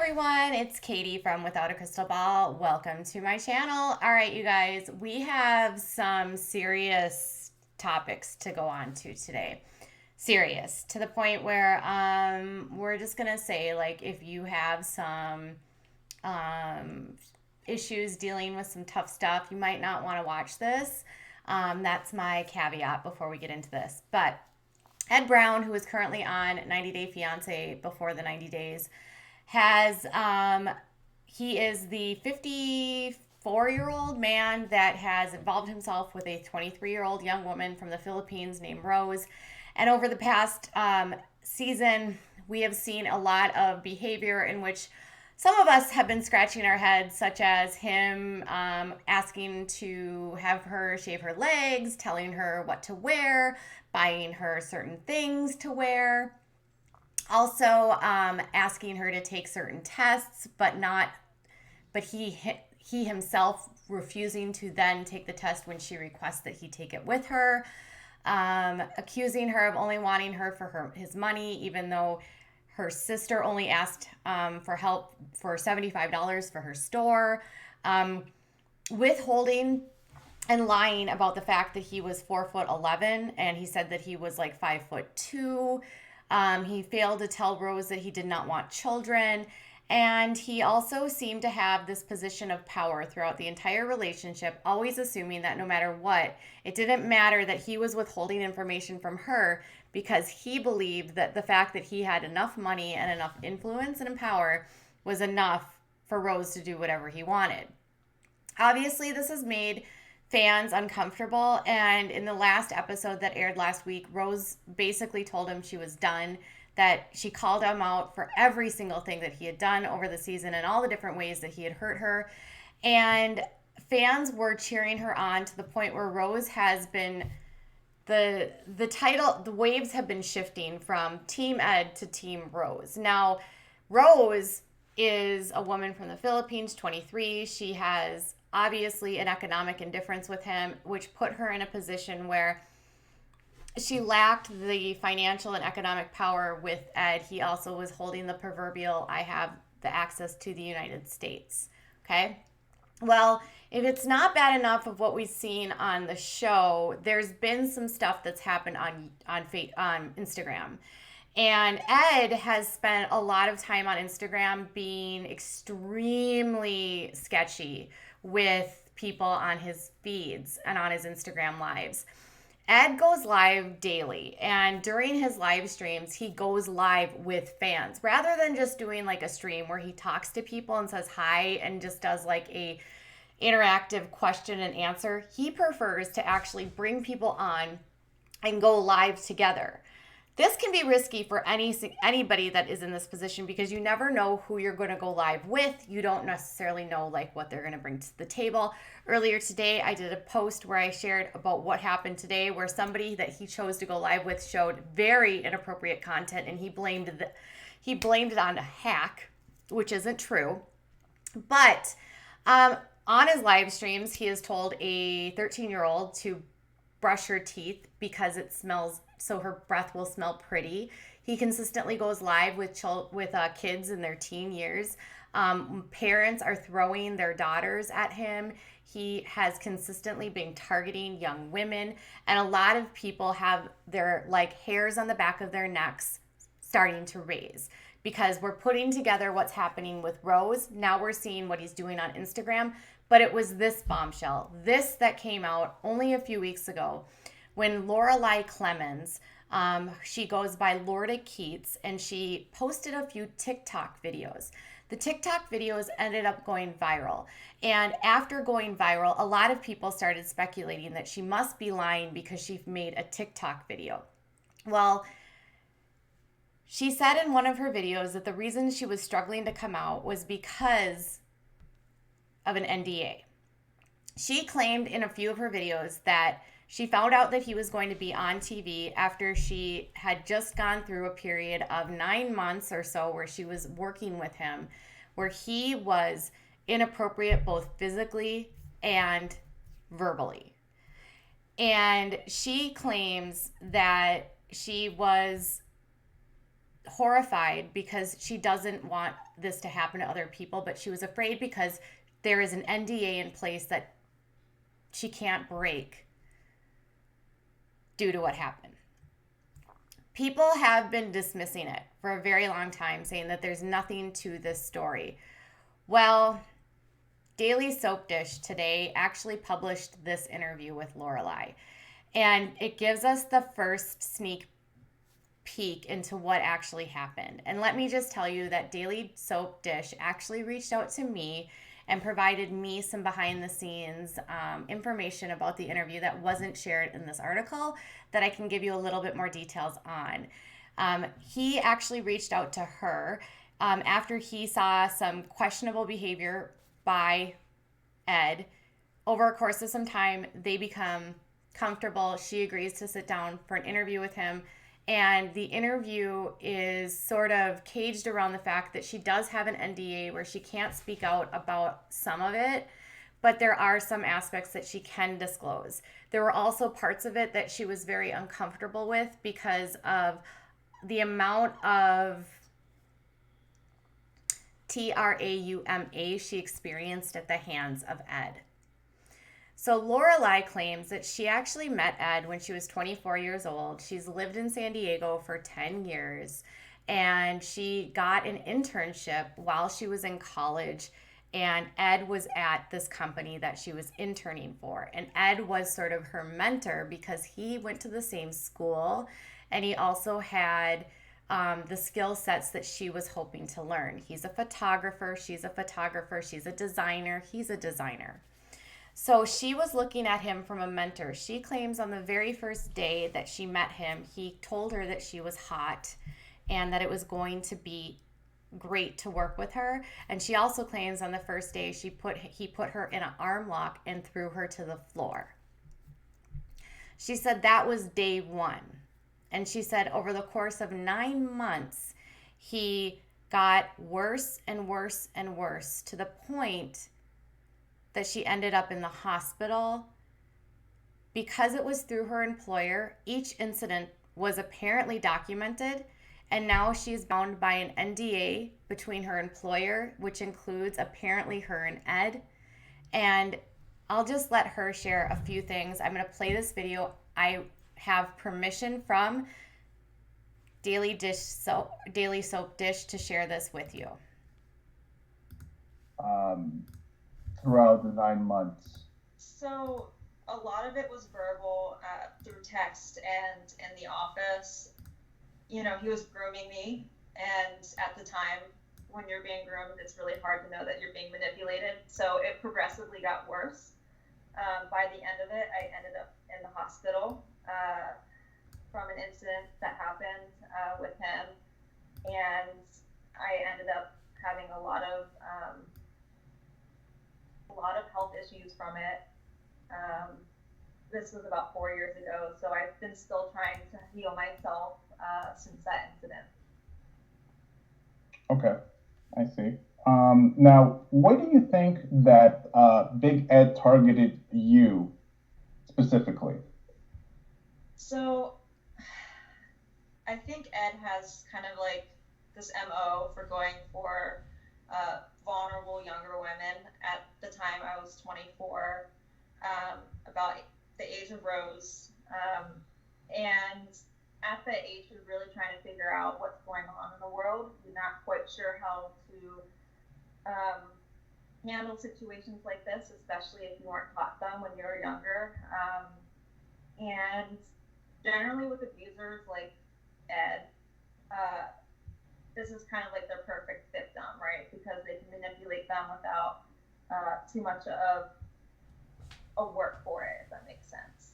everyone, it's Katie from Without a Crystal Ball. Welcome to my channel. All right, you guys, we have some serious topics to go on to today. Serious to the point where we're just gonna say, like, if you have some um, issues dealing with some tough stuff, you might not want to watch this. That's my caveat before we get into this. But Ed Brown, who is currently on 90 Day Fiancé before the 90 days, has he is the 54-year-old man that has involved himself with a 23-year-old young woman from the Philippines named Rose. And over the past season, we have seen a lot of behavior in which some of us have been scratching our heads, such as him asking to have her shave her legs, telling her what to wear, buying her certain things to wear. Also, asking her to take certain tests, but he himself refusing to then take the test when she requests that he take it with her. Accusing her of only wanting her for his money, even though her sister only asked for help for $75 for her store. Withholding and lying about the fact that he was 4'11" and he said that he was like 5'2". He failed to tell Rose that he did not want children. And he also seemed to have this position of power throughout the entire relationship, always assuming that no matter what, it didn't matter that he was withholding information from her because he believed that the fact that he had enough money and enough influence and power was enough for Rose to do whatever he wanted. Obviously, this has made fans uncomfortable, and in the last episode that aired last week, Rose basically told him she was done, that she called him out for every single thing that he had done over the season and all the different ways that he had hurt her. And fans were cheering her on to the point where Rose has been the waves have been shifting from Team Ed to Team Rose. Now, Rose is a woman from the Philippines, 23. She has obviously an economic indifference with him, which put her in a position where she lacked the financial and economic power with Ed. He also was holding the proverbial, I have the access to the United States. Okay? Well, if it's not bad enough of what we've seen on the show, there's been some stuff that's happened on Instagram. And Ed has spent a lot of time on Instagram being extremely sketchy with people on his feeds and on his Instagram lives. Ed goes live daily, and during his live streams, he goes live with fans rather than just doing like a stream where he talks to people and says hi and just does like a interactive question and answer. He prefers to actually bring people on and go live together. This can be risky for anybody that is in this position because you never know who you're going to go live with. You don't necessarily know like what they're going to bring to the table. Earlier today, I did a post where I shared about what happened today, where somebody that he chose to go live with showed very inappropriate content, and he blamed it on a hack, which isn't true. But on his live streams, he has told a 13-year-old to brush her teeth because it smells, so her breath will smell pretty. He consistently goes live with kids in their teen years. Parents are throwing their daughters at him. He has consistently been targeting young women, and a lot of people have their like hairs on the back of their necks starting to raise because we're putting together what's happening with Rose. Now we're seeing what he's doing on Instagram. But it was this bombshell, this that came out only a few weeks ago when Lorelai Clemens, she goes by Lorda Keats, and she posted a few TikTok videos. The TikTok videos ended up going viral. And after going viral, a lot of people started speculating that she must be lying because she made a TikTok video. Well, she said in one of her videos that the reason she was struggling to come out was because of an NDA. She claimed in a few of her videos that she found out that he was going to be on TV after she had just gone through a period of 9 months or so where she was working with him, where he was inappropriate both physically and verbally. And she claims that she was horrified because she doesn't want this to happen to other people, but she was afraid because there is an NDA in place that she can't break due to what happened. People have been dismissing it for a very long time, saying that there's nothing to this story. Well, Daily Soap Dish today actually published this interview with Lorelai, and it gives us the first sneak peek into what actually happened. And let me just tell you that Daily Soap Dish actually reached out to me and provided me some behind the scenes information about the interview that wasn't shared in this article that I can give you a little bit more details on. He actually reached out to her after he saw some questionable behavior by Ed. Over a course of some time, they become comfortable. She agrees to sit down for an interview with him. And the interview is sort of caged around the fact that she does have an NDA where she can't speak out about some of it, but there are some aspects that she can disclose. There were also parts of it that she was very uncomfortable with because of the amount of trauma she experienced at the hands of Ed. So Lorelai claims that she actually met Ed when she was 24 years old. She's lived in San Diego for 10 years, and she got an internship while she was in college, and Ed was at this company that she was interning for. And Ed was sort of her mentor because he went to the same school, and he also had the skill sets that she was hoping to learn. He's a photographer, she's a photographer, she's a designer, he's a designer. So she was looking at him from a mentor. She claims on the very first day that she met him, he told her that she was hot and that it was going to be great to work with her. And she also claims on the first day he put her in an arm lock and threw her to the floor. She said that was day one. And she said over the course of 9 months, he got worse and worse and worse to the point that she ended up in the hospital. Because it was through her employer, each incident was apparently documented, and now she's bound by an NDA between her employer, which includes apparently her and Ed. And I'll just let her share a few things. I'm going to play this video. I have permission from Daily Soap Dish to share this with you. Throughout the 9 months? So a lot of it was verbal through text and in the office. You know, he was grooming me, and at the time when you're being groomed, it's really hard to know that you're being manipulated. So it progressively got worse. By the end of it, I ended up in the hospital from an incident that happened with him, and I ended up having a lot of health issues from it. This was about 4 years ago, so I've been still trying to heal myself since that incident. Okay, I see. Now, why do you think that Big Ed targeted you specifically? So I think Ed has kind of like this MO for going for vulnerable younger women. At the time, I was 24, about the age of Rose, and at that age, you're really trying to figure out what's going on in the world. You're not quite sure how to handle situations like this, especially if you weren't taught them when you were younger. And generally with abusers like Ed, this is kind of like their perfect victim, right? Because they can manipulate them without too much of a work for it, if that makes sense.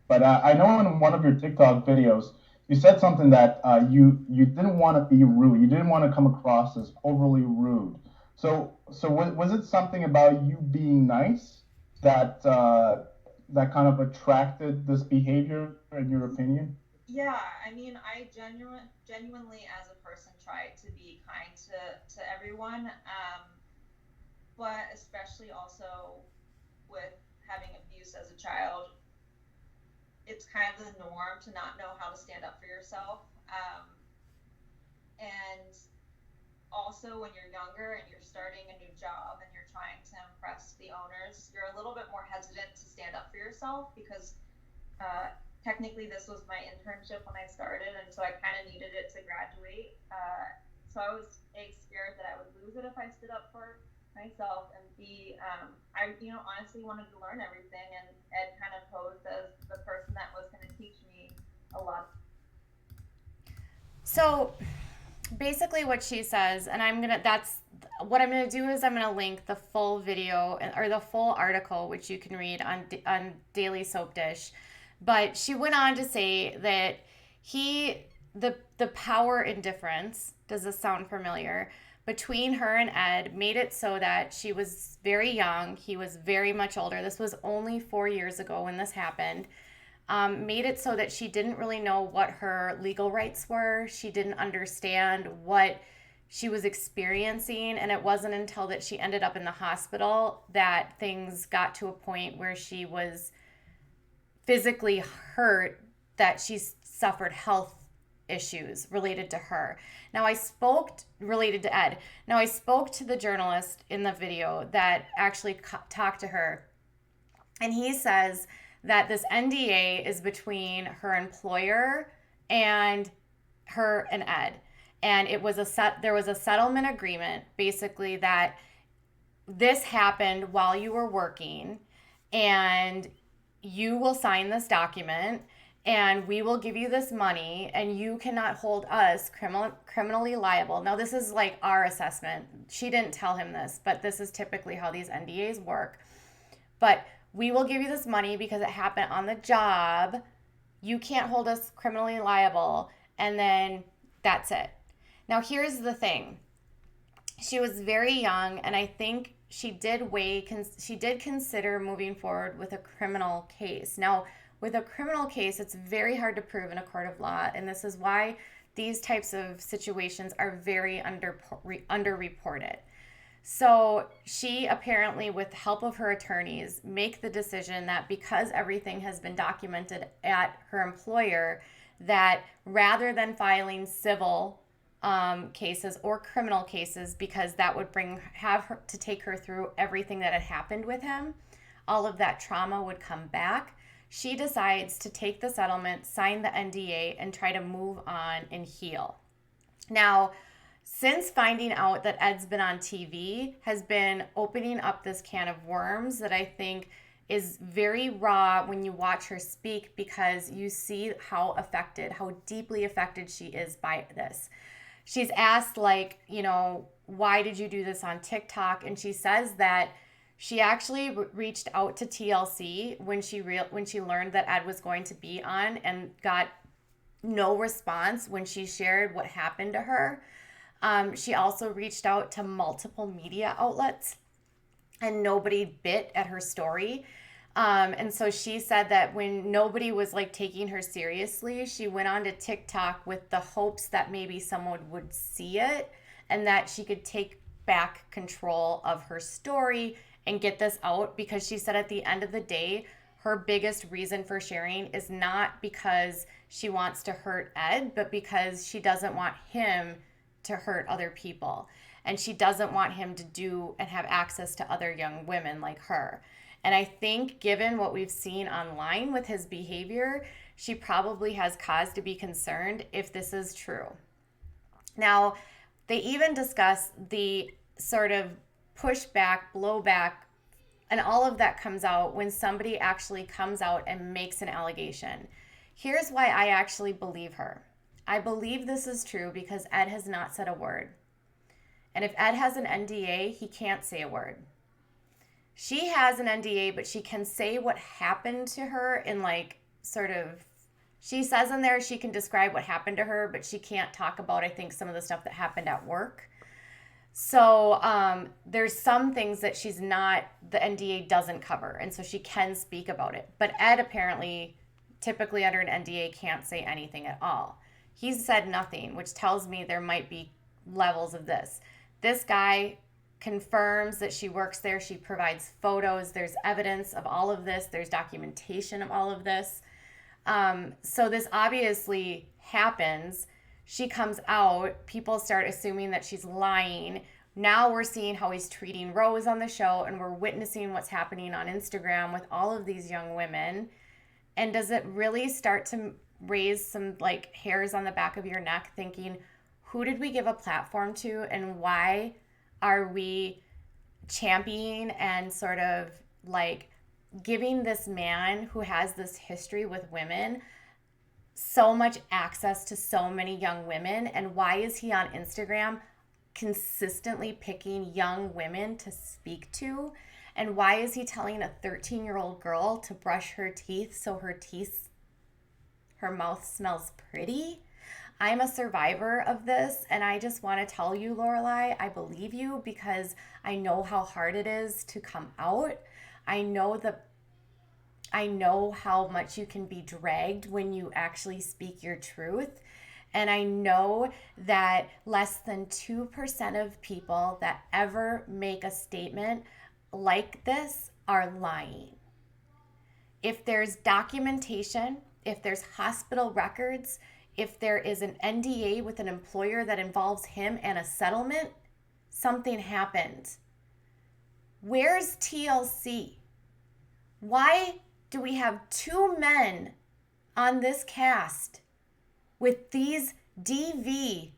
But I know in one of your TikTok videos, you said something that you didn't want to be rude. You didn't want to come across as overly rude. So was it something about you being nice that that kind of attracted this behavior, in your opinion? Yeah, I mean, I genuinely, as a person, try to be kind to everyone, but especially also with having abuse as a child, it's kind of the norm to not know how to stand up for yourself. And also, when you're younger and you're starting a new job and you're trying to impress the owners, you're a little bit more hesitant to stand up for yourself because technically this was my internship when I started, and so I kind of needed it to graduate. So I was A, scared that I would lose it if I stood up for myself, and B, I honestly wanted to learn everything, and Ed kind of posed as the person that was going to teach me a lot. So basically what she says, and that's what I'm gonna do is I'm gonna link the full video or the full article, which you can read on Daily Soap Dish. But she went on to say that the power indifference, does this sound familiar, between her and Ed made it so that she was very young, he was very much older. This was only 4 years ago when this happened. Made it so that she didn't really know what her legal rights were. She didn't understand what she was experiencing. And it wasn't until that she ended up in the hospital that things got to a point where she was physically hurt, that she suffered health issues related to her. Now I spoke related to Ed. Now I spoke to the journalist in the video that actually talked to her. And he says that this NDA is between her employer and her and Ed. And there was a settlement agreement basically that this happened while you were working, and you will sign this document and we will give you this money and you cannot hold us criminally liable. Now this is like our assessment. She didn't tell him this, but this is typically how these NDAs work. But we will give you this money because it happened on the job. You can't hold us criminally liable. And then that's it. Now, here's the thing. She was very young, and I think she did consider moving forward with a criminal case. Now, with a criminal case, it's very hard to prove in a court of law, and this is why these types of situations are very underreported. So she apparently, with the help of her attorneys, make the decision that because everything has been documented at her employer, that rather than filing civil cases or criminal cases, because that would have her to take her through everything that had happened with him, all of that trauma would come back. She decides to take the settlement, sign the NDA, and try to move on and heal. Now, since finding out that Ed's been on TV, has been opening up this can of worms that I think is very raw when you watch her speak, because you see how deeply affected she is by this. She's asked, like, why did you do this on TikTok? And she says that she actually reached out to TLC when she learned that Ed was going to be on, and got no response when she shared what happened to her. She also reached out to multiple media outlets, and nobody bit at her story. And so she said that when nobody was like taking her seriously, she went on to TikTok with the hopes that maybe someone would see it and that she could take back control of her story and get this out, because she said at the end of the day, her biggest reason for sharing is not because she wants to hurt Ed, but because she doesn't want him to hurt other people. And she doesn't want him to do and have access to other young women like her. And I think given what we've seen online with his behavior, she probably has cause to be concerned if this is true. Now, they even discuss the sort of pushback, blowback, and all of that comes out when somebody actually comes out and makes an allegation. Here's why I actually believe her. I believe this is true because Ed has not said a word. And if Ed has an NDA, he can't say a word. She has an NDA, but she can say what happened to her in she says in there she can describe what happened to her, but she can't talk about, I think, some of the stuff that happened at work. So there's some things that the NDA doesn't cover, and so she can speak about it. But Ed apparently, typically under an NDA, can't say anything at all. He's said nothing, which tells me there might be levels of this. This guy confirms that she works there. She provides photos. There's evidence of all of this. There's documentation of all of this. So this obviously happens. she comes out, people start assuming that she's lying. Now we're seeing how he's treating Rose on the show, and we're witnessing what's happening on Instagram with all of these young women. And does it really start to raise some like hairs on the back of your neck thinking, who did we give a platform to, and why are we championing and sort of like giving this man who has this history with women so much access to so many young women? And why is he on Instagram consistently picking young women to speak to? And why is he telling a 13-year-old girl to brush her teeth so her mouth smells pretty? I'm a survivor of this, and I just want to tell you, Lorelai, I believe you because I know how hard it is to come out. I know how much you can be dragged when you actually speak your truth. And I know that less than 2% of people that ever make a statement like this are lying. If there's documentation, if there's hospital records, if there is an NDA with an employer that involves him and a settlement, something happened. Where's TLC? Why do we have 2 men on this cast with these DV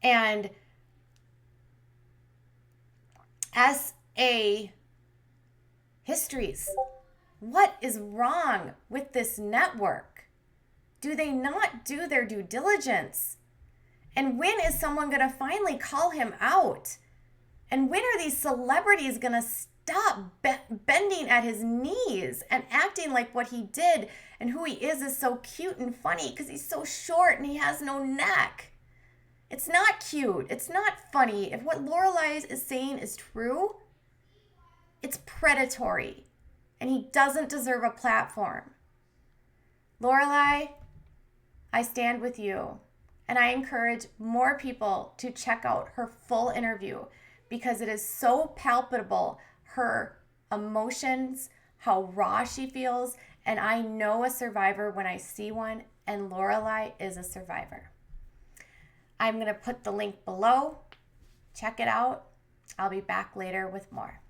and SA histories? What is wrong with this network? Do they not do their due diligence? And when is someone going to finally call him out? And when are these celebrities going to stop bending at his knees and acting like what he did and who he is so cute and funny because he's so short and he has no neck? It's not cute. It's not funny. If what Lorelai is saying is true, it's predatory. And he doesn't deserve a platform. Lorelai, I stand with you. And I encourage more people to check out her full interview because it is so palpable, her emotions, how raw she feels. And I know a survivor when I see one, and Lorelai is a survivor. I'm going to put the link below. Check it out. I'll be back later with more.